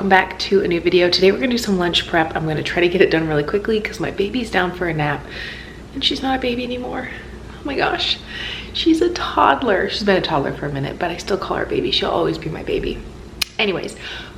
welcome back to a new video. Today we're gonna do some lunch prep. I'm gonna try to get it done really quickly because my baby's down for a nap and she's not a baby anymore. Oh my gosh, she's a toddler. She's been a toddler for a minute, but I still call her baby. She'll always be my baby. Anyways,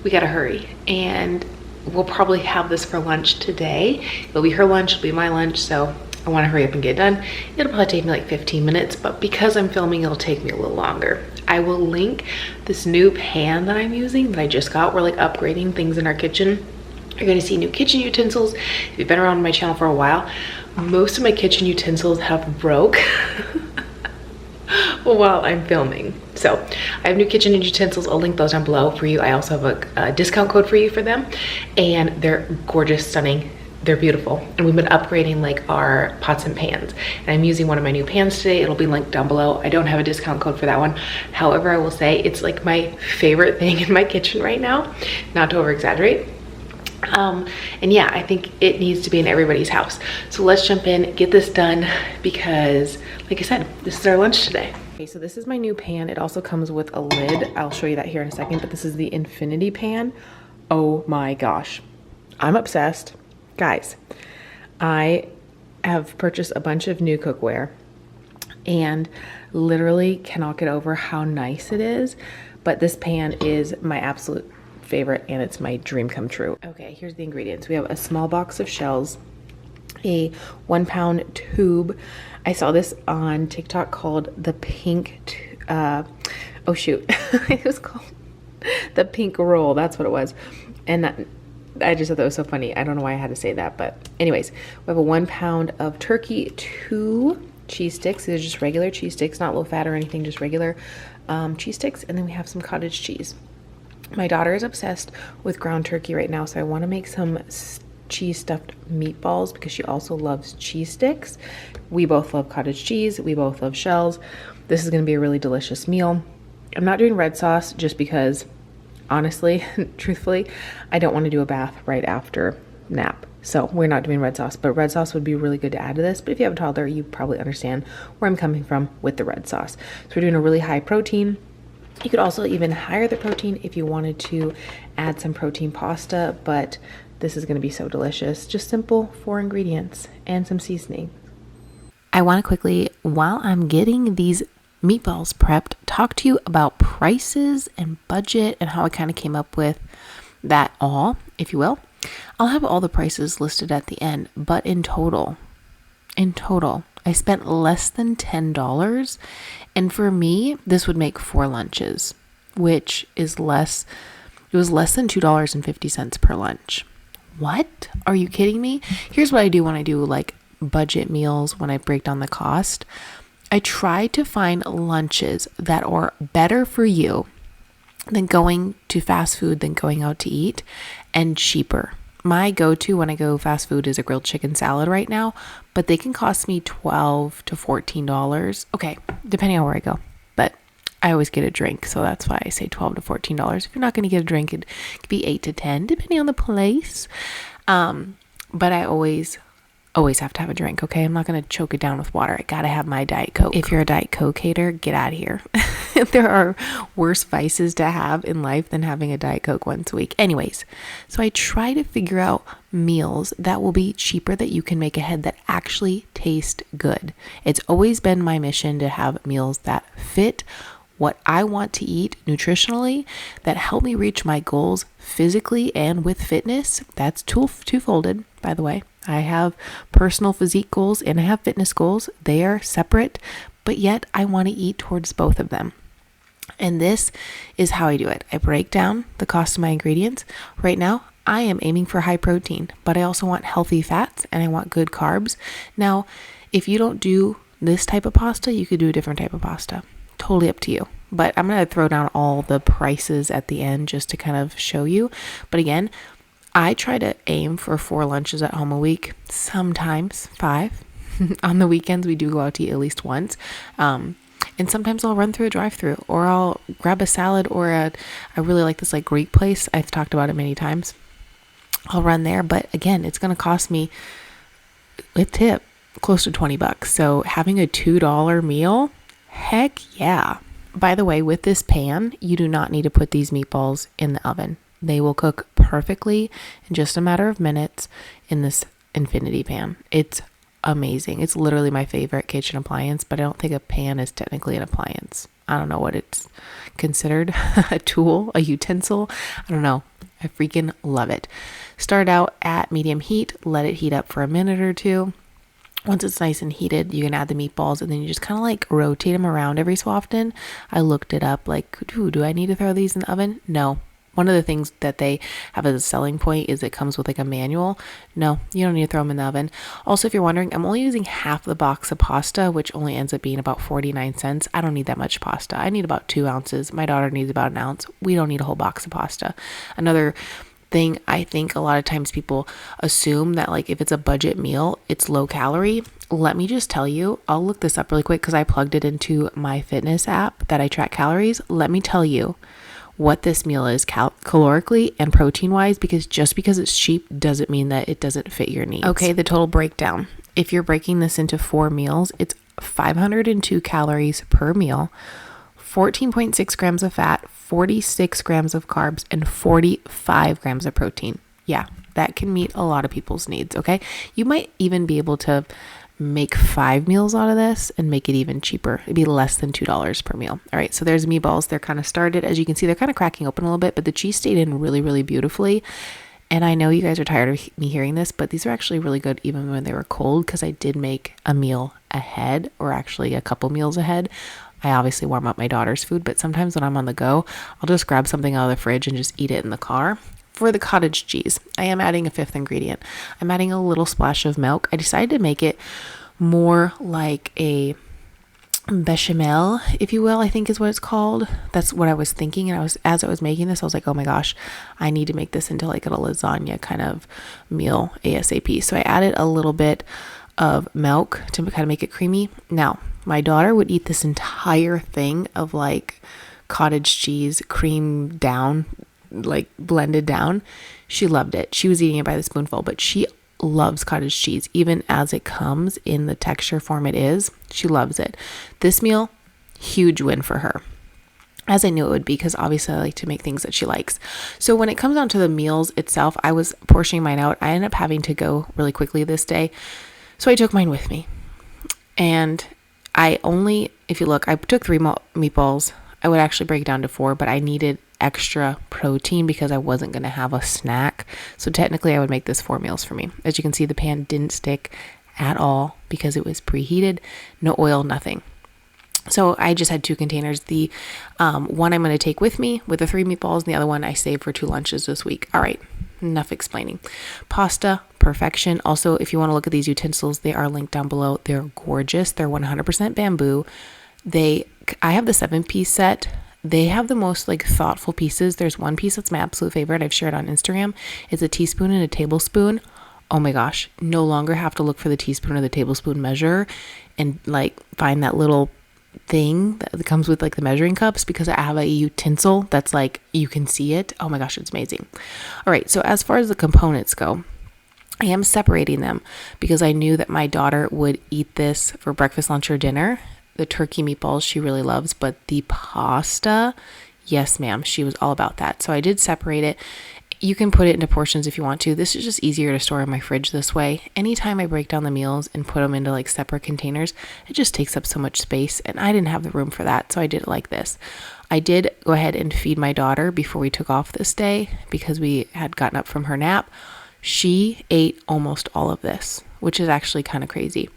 we gotta hurry, and we'll probably have this for lunch today. It'll be her lunch, it'll be my lunch, so I wanna hurry up and get it done. It'll probably take me like 15 minutes, but because I'm filming, it'll take me a little longer. I will link this new pan that I'm using that I just got. We're like upgrading things in our kitchen. You're gonna see new kitchen utensils. If you've been around my channel for a while, most of my kitchen utensils have broke while I'm filming. So I have new kitchen utensils. I'll link those down below for you. I also have a discount code for you for them, and they're gorgeous, stunning. They're beautiful, and we've been upgrading like our pots and pans, and I'm using one of my new pans today. It'll be linked down below. I don't have a discount code for that one. However, I will say it's like my favorite thing in my kitchen right now, not to over exaggerate. And yeah, I think it needs to be in everybody's house. So let's jump in, get this done, because like I said, this is our lunch today. Okay, so this is my new pan. It also comes with a lid. I'll show you that here in a second, but this is the infinity pan. Oh my gosh, I'm obsessed. Guys, I have purchased a bunch of new cookware and literally cannot get over how nice it is, but this pan is my absolute favorite and it's my dream come true. Okay, here's the ingredients. We have a small box of shells, a 1 pound tube. I saw this on TikTok called the pink, oh shoot, it was called the pink roll. That's what it was. And I just thought that was so funny. I don't know why I had to say that, but anyways, we have a 1 pound of turkey, 2 cheese sticks. These are just regular cheese sticks, not low fat or anything, just regular cheese sticks. And then we have some cottage cheese. My daughter is obsessed with ground turkey right now, so I want to make some cheese stuffed meatballs because she also loves cheese sticks. We both love cottage cheese. We both love shells. This is going to be a really delicious meal. I'm not doing red sauce just because, honestly, truthfully, I don't want to do a bath right after nap. So we're not doing red sauce, but red sauce would be really good to add to this. But if you have a toddler, you probably understand where I'm coming from with the red sauce. So we're doing a really high protein. You could also even higher the protein if you wanted to add some protein pasta, but this is going to be so delicious. Just simple 4 ingredients and some seasoning. I want to quickly, while I'm getting these meatballs prepped, talk to you about prices and budget and how I kind of came up with that all, if you will. I'll have all the prices listed at the end, but in total, I spent less than $10, and for me, this would make 4 lunches, which is less. It was less than $2.50 per lunch. What? Are you kidding me? Here's what I do when I do like budget meals, when I break down the cost. I try to find lunches that are better for you than going to fast food, than going out to eat, and cheaper. My go-to when I go fast food is a grilled chicken salad right now, but they can cost me $12 to $14. Okay, depending on where I go, but I always get a drink, so that's why I say $12 to $14. If you're not going to get a drink, it could be $8 to $10, depending on the place. But I always have to have a drink, okay? I'm not going to choke it down with water. I got to have my Diet Coke. If you're a Diet Coke hater, get out of here. There are worse vices to have in life than having a Diet Coke once a week. Anyways, so I try to figure out meals that will be cheaper, that you can make ahead, that actually taste good. It's always been my mission to have meals that fit what I want to eat nutritionally, that help me reach my goals physically and with fitness. That's two-folded, by the way. I have personal physique goals and I have fitness goals. They are separate, but yet I want to eat towards both of them. And this is how I do it. I break down the cost of my ingredients. Right now, I am aiming for high protein, but I also want healthy fats and I want good carbs. Now, if you don't do this type of pasta, you could do a different type of pasta. Totally up to you. But I'm going to throw down all the prices at the end just to kind of show you. But again, I try to aim for 4 lunches at home a week, sometimes 5. On the weekends, we do go out to eat at least once. And sometimes I'll run through a drive-through, or I'll grab a salad, or I really like this like Greek place. I've talked about it many times. I'll run there, but again, it's going to cost me, with tip, close to $20. So having a $2 meal, heck yeah. By the way, with this pan, you do not need to put these meatballs in the oven. They will cook perfectly in just a matter of minutes in this infinity pan. It's amazing. It's literally my favorite kitchen appliance, but I don't think a pan is technically an appliance. I don't know what it's considered. A tool, a utensil. I don't know. I freaking love it. Start out at medium heat. Let it heat up for a minute or two. Once it's nice and heated, you can add the meatballs, and then you just kind of like rotate them around every so often. I looked it up, like, do I need to throw these in the oven? No. One of the things that they have as a selling point is it comes with like a manual. No, you don't need to throw them in the oven. Also, if you're wondering, I'm only using half the box of pasta, which only ends up being about 49 cents. I don't need that much pasta. I need about 2 ounces. My daughter needs about an ounce. We don't need a whole box of pasta. Another thing, I think a lot of times people assume that like if it's a budget meal, it's low calorie. Let me just tell you, I'll look this up really quick because I plugged it into my fitness app that I track calories. Let me tell you what this meal is calorically and protein wise, because just because it's cheap doesn't mean that it doesn't fit your needs. Okay, the total breakdown. If you're breaking this into 4 meals, it's 502 calories per meal, 14.6 grams of fat, 46 grams of carbs, and 45 grams of protein. Yeah, that can meet a lot of people's needs, okay? You might even be able to make 5 meals out of this and make it even cheaper. It'd be less than $2 per meal. All right, so there's meatballs. They're kind of started. As you can see, they're kind of cracking open a little bit, but the cheese stayed in really, really beautifully. And I know you guys are tired of me hearing this, but these are actually really good even when they were cold, because I did make a meal ahead, or actually a couple meals ahead. I obviously warm up my daughter's food, but sometimes when I'm on the go, I'll just grab something out of the fridge and just eat it in the car. For the cottage cheese, I am adding a 5th ingredient. I'm adding a little splash of milk. I decided to make it more like a bechamel, if you will, I think is what it's called. That's what I was thinking. And as I was making this, I was like, oh my gosh, I need to make this into like a lasagna kind of meal ASAP. So I added a little bit of milk to kind of make it creamy. Now, my daughter would eat this entire thing of like cottage cheese cream down, like blended down. She loved it. She was eating it by the spoonful, but she loves cottage cheese even as it comes in the texture form it is. She loves it. This meal, huge win for her, as I knew it would be, because obviously I like to make things that she likes. So when it comes down to the meals itself, I was portioning mine out. I ended up having to go really quickly this day, so I took mine with me. And I only, if you look, I took 3 meatballs. I would actually break it down to 4, but I needed extra protein because I wasn't going to have a snack. So technically I would make this 4 meals for me. As you can see, the pan didn't stick at all because it was preheated, no oil, nothing. So I just had 2 containers. The one I'm going to take with me with the 3 meatballs, and the other one I saved for 2 lunches this week. All right, enough explaining. Pasta, perfection. Also, if you want to look at these utensils, they are linked down below. They're gorgeous. They're 100% bamboo. I have the 7-piece set. They have the most like thoughtful pieces. There's one piece that's my absolute favorite. I've shared on Instagram. It's a teaspoon and a tablespoon. Oh my gosh, no longer have to look for the teaspoon or the tablespoon measure and like find that little thing that comes with like the measuring cups, because I have a utensil that's like you can see it. Oh my gosh, it's amazing. All right, so as far as the components go, I am separating them because I knew that my daughter would eat this for breakfast, lunch, or dinner. The turkey meatballs she really loves, but the pasta, yes ma'am, she was all about that. So I did separate it. You can put it into portions if you want to. This is just easier to store in my fridge this way. Anytime I break down the meals and put them into like separate containers, it just takes up so much space, and I didn't have the room for that, so I did it like this. I did go ahead and feed my daughter before we took off this day because we had gotten up from her nap. She ate almost all of this, which is actually kind of crazy.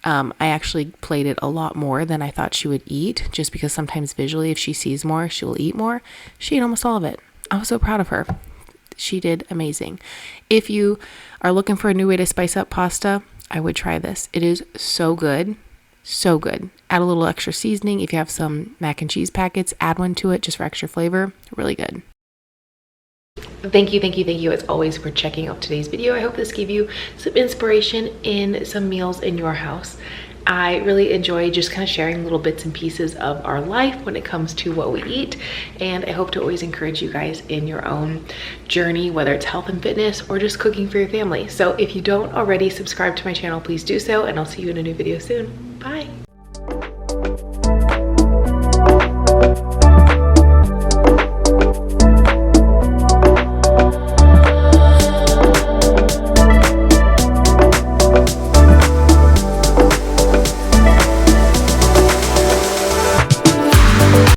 I actually plated a lot more than I thought she would eat, just because sometimes visually, if she sees more, she will eat more. She ate almost all of it. I was so proud of her. She did amazing. If you are looking for a new way to spice up pasta, I would try this. It is so good. So good. Add a little extra seasoning. If you have some mac and cheese packets, add one to it just for extra flavor. Really good. Thank you as always for checking out today's video. I hope this gave you some inspiration in some meals in your house. I really enjoy just kind of sharing little bits and pieces of our life when it comes to what we eat, and I hope to always encourage you guys in your own journey, whether it's health and fitness or just cooking for your family. So if you don't already subscribe to my channel, please do so, and I'll see you in a new video soon. Bye.